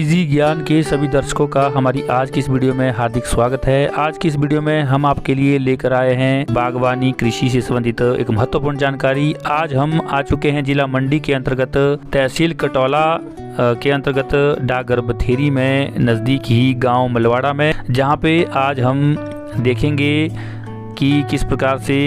Easy ज्ञान के सभी दर्शकों का हमारी आज की इस वीडियो में हार्दिक स्वागत है। आज की इस वीडियो में हम आपके लिए लेकर आए हैं बागवानी कृषि से संबंधित एक महत्वपूर्ण जानकारी। आज हम आ चुके हैं जिला मंडी के अंतर्गत तहसील कटौला के अंतर्गत डाकघर बथेरी में नज़दीक ही गांव मलवाड़ा में, जहां पे आज हम देखेंगे कि किस प्रकार से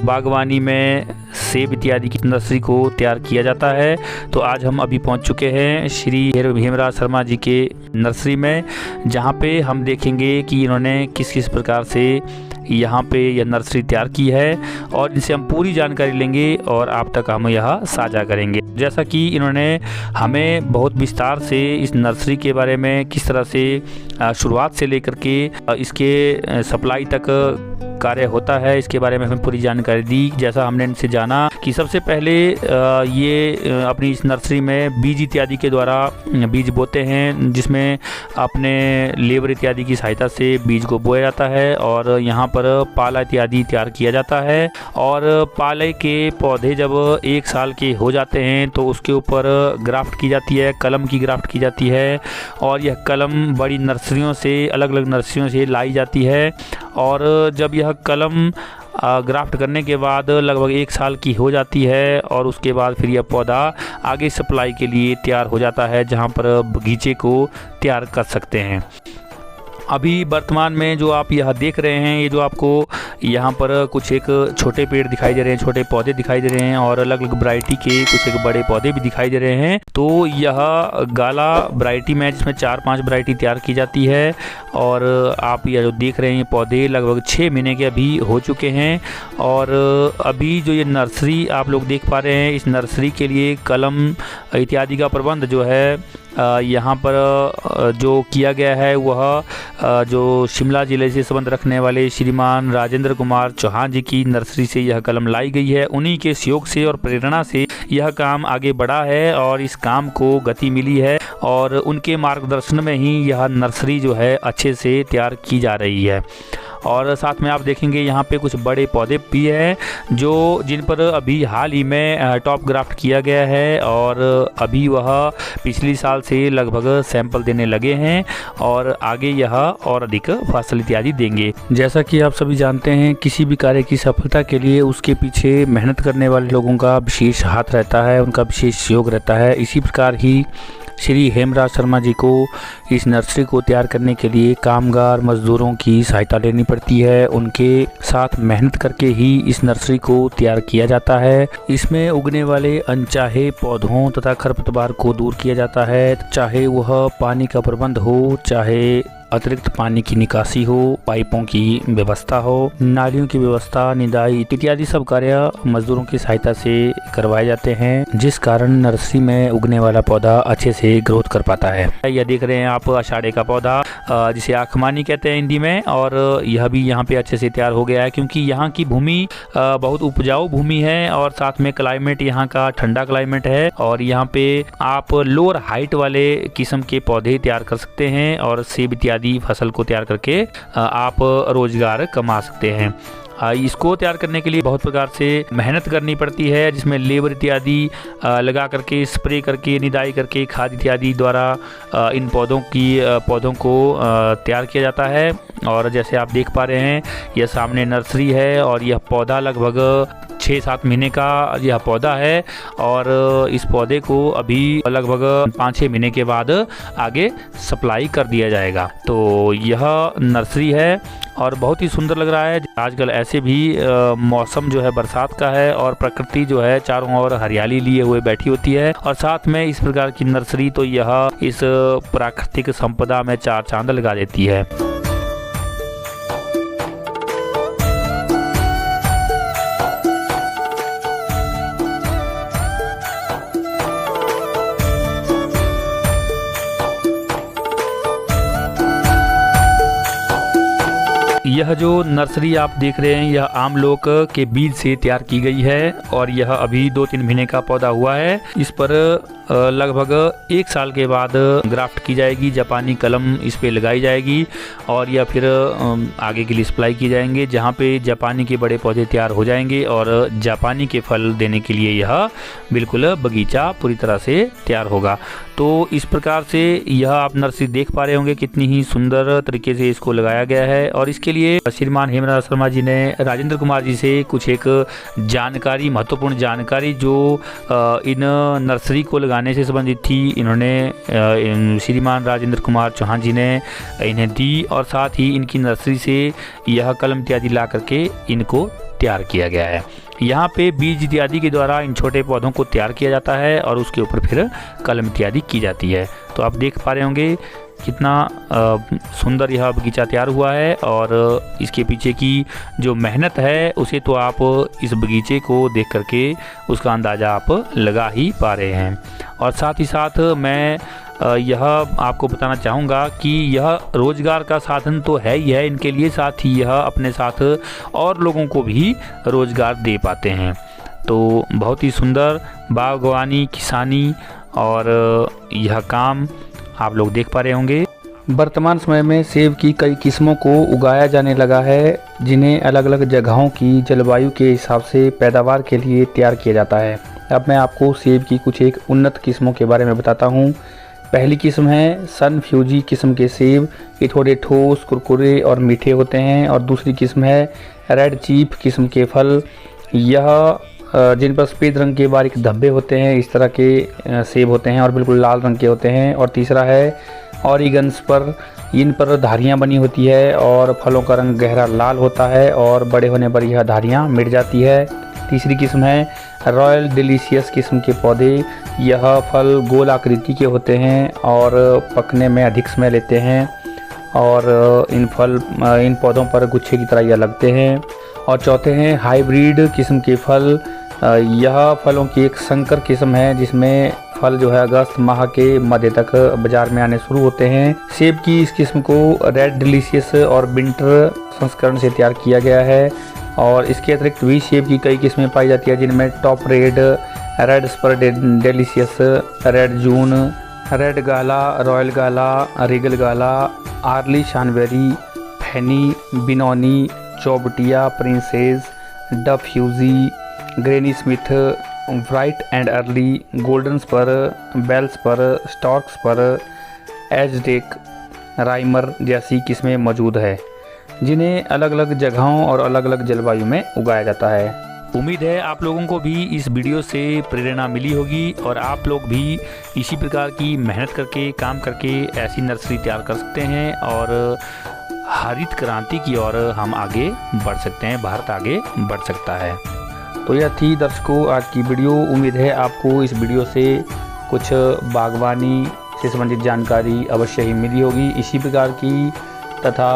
बागवानी में सेब इत्यादि की नर्सरी को तैयार किया जाता है। तो आज हम अभी पहुंच चुके हैं श्री हेमराज शर्मा जी के नर्सरी में, जहां पे हम देखेंगे कि इन्होंने किस किस प्रकार से यहाँ पे यह नर्सरी तैयार की है और इनसे हम पूरी जानकारी लेंगे और आप तक हम यह साझा करेंगे। जैसा कि इन्होंने हमें बहुत विस्तार से इस नर्सरी के बारे में, किस तरह से शुरुआत से लेकर के इसके सप्लाई तक कार्य होता है, इसके बारे में हमें पूरी जानकारी दी। जैसा हमने इनसे जाना कि सबसे पहले ये अपनी इस नर्सरी में बीज इत्यादि के द्वारा बीज बोते हैं, जिसमें अपने लेबर इत्यादि की सहायता से बीज को बोया जाता है और यहाँ पर पाला इत्यादि तैयार किया जाता है। और पाले के पौधे जब 1 साल के हो जाते हैं तो उसके ऊपर ग्राफ्ट की जाती है, कलम की ग्राफ्ट की जाती है और यह कलम बड़ी नर्सरियों से, अलग अलग नर्सरियों से लाई जाती है। और जब यह कलम ग्राफ्ट करने के बाद लगभग 1 साल की हो जाती है और उसके बाद फिर यह पौधा आगे सप्लाई के लिए तैयार हो जाता है, जहां पर बगीचे को तैयार कर सकते हैं। अभी वर्तमान में जो आप यह देख रहे हैं, ये जो आपको यहाँ पर कुछ एक छोटे पेड़ दिखाई दे रहे हैं, छोटे पौधे दिखाई दे रहे हैं और अलग अलग वैरायटी के कुछ एक बड़े पौधे भी दिखाई दे रहे हैं। तो यह गाला वैरायटी में, जिसमें 4-5 वैरायटी तैयार की जाती है। और आप यह जो देख रहे हैं पौधे लगभग 6 महीने के अभी हो चुके हैं। और अभी जो ये नर्सरी आप लोग देख पा रहे हैं, इस नर्सरी के लिए कलम इत्यादि का प्रबंध जो है यहाँ पर जो किया गया है, वह जो शिमला जिले से संबंध रखने वाले श्रीमान राजेंद्र कुमार चौहान जी की नर्सरी से यह कलम लाई गई है। उन्हीं के सहयोग से और प्रेरणा से यह काम आगे बढ़ा है और इस काम को गति मिली है और उनके मार्गदर्शन में ही यह नर्सरी जो है अच्छे से तैयार की जा रही है। और साथ में आप देखेंगे यहाँ पे कुछ बड़े पौधे भी हैं जो जिन पर अभी हाल ही में टॉप ग्राफ्ट किया गया है और अभी वह पिछली साल से लगभग सैंपल देने लगे हैं और आगे यह और अधिक फसल इत्यादि देंगे। जैसा कि आप सभी जानते हैं, किसी भी कार्य की सफलता के लिए उसके पीछे मेहनत करने वाले लोगों का विशेष हाथ रहता है, उनका विशेष सहयोग रहता है। इसी प्रकार ही श्री हेमराज शर्मा जी को इस नर्सरी को तैयार करने के लिए कामगार मजदूरों की सहायता लेनी पड़ती है। उनके साथ मेहनत करके ही इस नर्सरी को तैयार किया जाता है। इसमें उगने वाले अनचाहे पौधों तथा खरपतवार को दूर किया जाता है, चाहे वह पानी का प्रबंध हो, चाहे अतिरिक्त पानी की निकासी हो, पाइपों की व्यवस्था हो, नालियों की व्यवस्था, निदाई इत्यादि सब कार्य मजदूरों की सहायता से करवाए जाते हैं, जिस कारण नर्सरी में उगने वाला पौधा अच्छे से ग्रोथ कर पाता है। यह देख रहे हैं आप आषाढ़े का पौधा, जिसे आखमानी कहते हैं हिंदी में, और यह भी यहाँ पे अच्छे से तैयार हो गया है क्योंकि यहाँ की भूमि बहुत उपजाऊ भूमि है और साथ में क्लाइमेट यहाँ का ठंडा क्लाइमेट है और यहाँ पे आप लोअर हाइट वाले किस्म के पौधे तैयार कर सकते हैं और सेब इत्यादि फसल को तैयार करके आप रोजगार कमा सकते हैं। इसको तैयार करने के लिए बहुत प्रकार से मेहनत करनी पड़ती है, जिसमें लेबर इत्यादि लगा करके, स्प्रे करके, निदाई करके, खाद इत्यादि द्वारा इन पौधों को तैयार किया जाता है। और जैसे आप देख पा रहे हैं, यह सामने नर्सरी है और यह पौधा लगभग 6-7 महीने का यह पौधा है और इस पौधे को अभी लगभग 5-6 महीने के बाद आगे सप्लाई कर दिया जाएगा। तो यह नर्सरी है और बहुत ही सुंदर लग रहा है। आजकल ऐसे भी मौसम जो है बरसात का है और प्रकृति जो है चारों ओर हरियाली लिए हुए बैठी होती है और साथ में इस प्रकार की नर्सरी तो यह इस प्राकृतिक संपदा में 4 चांद लगा देती है। यह जो नर्सरी आप देख रहे हैं, यह आमलोक के बीज से तैयार की गई है और यह अभी 2-3 महीने का पौधा हुआ है। इस पर लगभग 1 साल के बाद ग्राफ्ट की जाएगी, जापानी कलम इस पे लगाई जाएगी और या फिर आगे के लिए सप्लाई की जाएंगे, जहाँ पे जापानी के बड़े पौधे तैयार हो जाएंगे और जापानी के फल देने के लिए यह बिल्कुल बगीचा पूरी तरह से तैयार होगा। तो इस प्रकार से यह आप नर्सरी देख पा रहे होंगे कितनी ही सुंदर तरीके से इसको लगाया गया है। और इसके लिए श्रीमान हेमराज शर्मा जी ने राजेंद्र कुमार जी से कुछ एक जानकारी, महत्वपूर्ण जानकारी जो इन नर्सरी को लगाने से संबंधित थी, इन्होंने श्रीमान राजेंद्र कुमार चौहान जी ने इन्हें दी और साथ ही इनकी नर्सरी से यह कलम इत्यादि ला करके इनको तैयार किया गया है। यहाँ पे बीज इत्यादि के द्वारा इन छोटे पौधों को तैयार किया जाता है और उसके ऊपर फिर कलम इत्यादि की जाती है। तो आप देख पा रहे होंगे कितना सुंदर यह बगीचा तैयार हुआ है और इसके पीछे की जो मेहनत है उसे तो आप इस बगीचे को देख करके उसका अंदाज़ा आप लगा ही पा रहे हैं। और साथ ही साथ मैं यह आपको बताना चाहूँगा कि यह रोज़गार का साधन तो है ही है इनके लिए, साथ ही यह अपने साथ और लोगों को भी रोज़गार दे पाते हैं। तो बहुत ही सुंदर बागवानी, किसानी और यह काम आप लोग देख पा रहे होंगे। वर्तमान समय में सेब की कई किस्मों को उगाया जाने लगा है, जिन्हें अलग अलग जगहों की जलवायु के हिसाब से पैदावार के लिए तैयार किया जाता है। अब मैं आपको सेब की कुछ एक उन्नत किस्मों के बारे में बताता हूँ। पहली किस्म है सन फ्यूजी किस्म के सेब। ये थोड़े ठोस, कुरकुरे और मीठे होते हैं। और दूसरी किस्म है रेड चीफ किस्म के फल। यह जिन पर सफ़ेद रंग के बारीक धब्बे होते हैं, इस तरह के सेब होते हैं और बिल्कुल लाल रंग के होते हैं। और तीसरा है ऑरिगन्स पर, इन पर धारियाँ बनी होती है और फलों का रंग गहरा लाल होता है और बड़े होने पर यह धारियाँ मिट जाती है। तीसरी किस्म है रॉयल डिलीशियस किस्म के पौधे। यह फल गोल आकृति के होते हैं और पकने में अधिक समय लेते हैं और इन पौधों पर गुच्छे की तरह यह लगते हैं। और चौथे हैं हाइब्रिड किस्म के फल। यह फलों की एक संकर किस्म है जिसमें फल जो है अगस्त माह के मध्य तक बाजार में आने शुरू होते हैं। सेब की इस किस्म को रेड डिलीशियस और विंटर संस्करण से तैयार किया गया है। और इसके अतिरिक्त भी सेब की कई किस्में पाई जाती है, जिनमें top red, red spur delicious, red June, red gala, royal gala, regal gala, early shanberry, Fanny, Benoni, Chaubattia, princess, डफ Fuji, Granny Smith, bright and early, golden spur, बेल्स पर, स्टॉर्क्स पर, एजडेक, राइमर जैसी किस्में मौजूद है, जिन्हें अलग अलग जगहों और अलग अलग जलवायु में उगाया जाता है। उम्मीद है आप लोगों को भी इस वीडियो से प्रेरणा मिली होगी और आप लोग भी इसी प्रकार की मेहनत करके, काम करके ऐसी नर्सरी तैयार कर सकते हैं और हरित क्रांति की ओर हम आगे बढ़ सकते हैं, भारत आगे बढ़ सकता है। तो यह थी दर्शकों आज की वीडियो। उम्मीद है आपको इस वीडियो से कुछ बागवानी से संबंधित जानकारी अवश्य ही मिली होगी। इसी प्रकार की तथा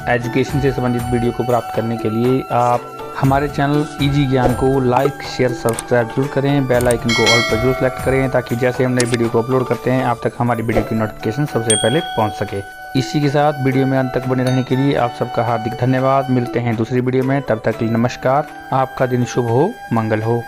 एजुकेशन से संबंधित वीडियो को प्राप्त करने के लिए आप हमारे चैनल इजी ज्ञान को लाइक, शेयर, सब्सक्राइब जरूर करें। बेल आइकन को ऑल पर जरूर सेलेक्ट करें ताकि जैसे हम नई वीडियो को अपलोड करते हैं आप तक हमारी वीडियो की नोटिफिकेशन सबसे पहले पहुंच सके। इसी के साथ वीडियो में अंत तक बने रहने के लिए आप सबका हार्दिक धन्यवाद। मिलते हैं दूसरी वीडियो में, तब तक के लिए नमस्कार। आपका दिन शुभ हो, मंगल हो।